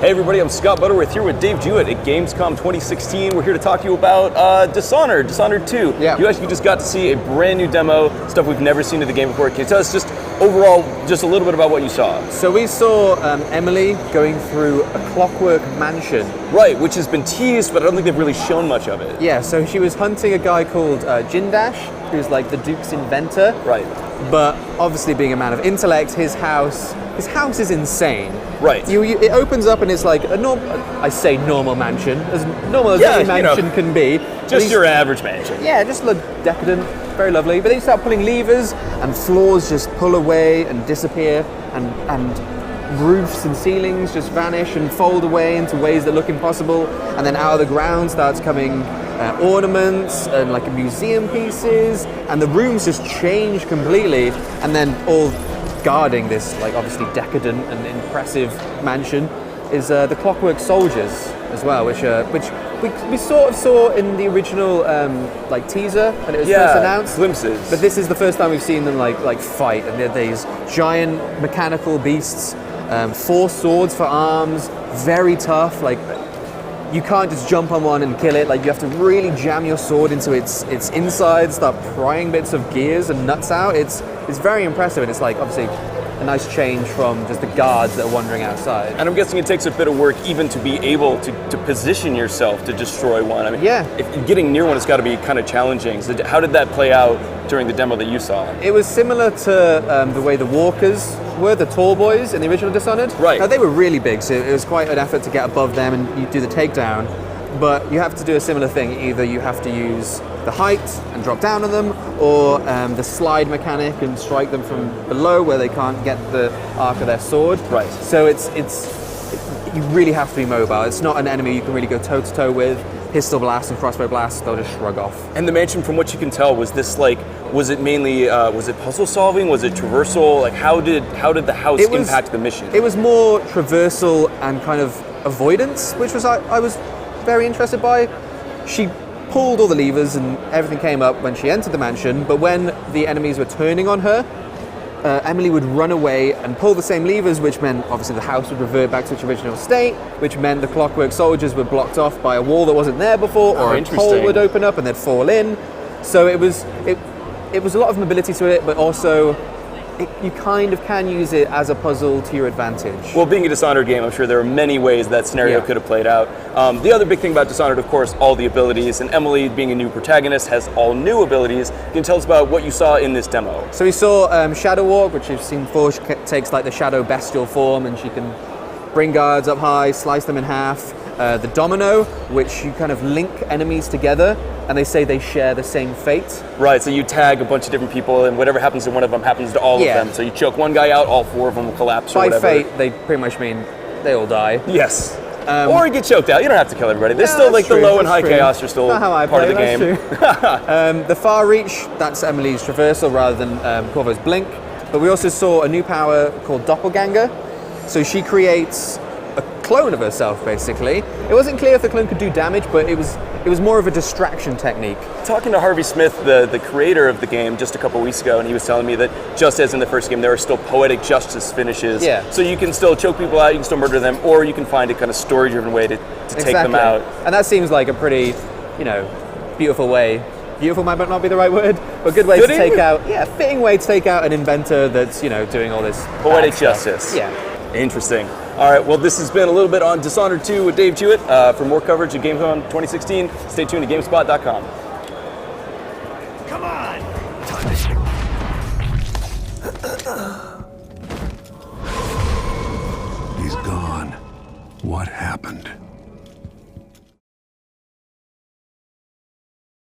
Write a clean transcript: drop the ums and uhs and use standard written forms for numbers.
Hey everybody, I'm Scott Butterworth here with Dave Jewett at Gamescom 2016. We're here to talk to you about Dishonored 2. Yeah. You actually just got to see a brand new demo, stuff we've never seen in the game before. Can you tell us just overall, just a little bit about what you saw? So we saw Emily going through a Clockwork Mansion. Right, which has been teased, but I don't think they've really shown much of it. Yeah, so she was hunting a guy called Jindash, who's like the Duke's inventor. Right. But obviously being a man of intellect, his house is insane. Right. It opens up and it's like a normal mansion, as normal as any mansion can be. Just your average mansion. Yeah, just look decadent, very lovely. But then you start pulling levers and floors just pull away and disappear and roofs and ceilings just vanish and fold away into ways that look impossible. And then out of the ground starts coming ornaments and like museum pieces, and the rooms just change completely. And then all guarding this like obviously decadent and impressive mansion is the Clockwork Soldiers as well, which we sort of saw in the original like teaser when it was first announced. Glimpses. But this is the first time we've seen them like fight, and they're these giant mechanical beasts, 4 swords for arms, very tough. Like you can't just jump on one and kill it. Like you have to really jam your sword into its inside, start prying bits of gears and nuts out. It's very impressive, and it's like obviously a nice change from just the guards that are wandering outside. And I'm guessing it takes a bit of work even to be able to position yourself to destroy one. I mean, if getting near one has got to be kind of challenging. So how did that play out during the demo that you saw? It was similar to the way the walkers were, the tall boys in the original Dishonored. Right. Now, they were really big, so it was quite an effort to get above them and you do the takedown. But you have to do a similar thing. Either you have to use the height and drop down on them, or the slide mechanic and strike them from below where they can't get the arc of their sword. Right. So you really have to be mobile. It's not an enemy you can really go toe to toe with. Pistol blast and crossbow blast, they'll just shrug off. And the mansion, from what you can tell, was this like, was it mainly, was it puzzle solving? Was it traversal? Like how did the house impact the mission? It was more traversal and kind of avoidance, which was I was very interested by. She pulled all the levers and everything came up when she entered the mansion, but when the enemies were turning on her, Emily would run away and pull the same levers, which meant obviously the house would revert back to its original state, which meant the Clockwork Soldiers were blocked off by a wall that wasn't there before, or a hole would open up and they'd fall in. So it was a lot of mobility to it, but also you kind of can use it as a puzzle to your advantage. Well, being a Dishonored game, I'm sure there are many ways that scenario could have played out. The other big thing about Dishonored, of course, all the abilities, and Emily, being a new protagonist, has all new abilities. Can you tell us about what you saw in this demo? So we saw Shadow Walk, which you've seen before. She takes like the shadow bestial form, and she can bring guards up high, slice them in half. The Domino, which you kind of link enemies together, and they say they share the same fate. Right, so you tag a bunch of different people, and whatever happens to one of them happens to all of them. So you choke one guy out, all 4 of them will collapse or whatever. By fate, they pretty much mean they all die. Yes. Or you get choked out. You don't have to kill everybody. There's still like the low and high chaos are still part of the game. The Far Reach, that's Emily's traversal rather than Corvo's Blink. But we also saw a new power called Doppelganger. So she creates a clone of herself, basically. It wasn't clear if the clone could do damage, but it was more of a distraction technique. Talking to Harvey Smith, the creator of the game, just a couple weeks ago, and he was telling me that just as in the first game, there are still poetic justice finishes. Yeah. So you can still choke people out, you can still murder them, or you can find a kind of story-driven way to take them out. And that seems like a pretty, beautiful way. Beautiful might not be the right word, but good way to take out, fitting way to take out an inventor that's, doing all this poetic justice. Yeah. Interesting. All right, well, this has been a little bit on Dishonored 2 with Dave Jewett. For more coverage at Gamescom 2016, stay tuned to GameSpot.com. Come on! He's gone. What happened?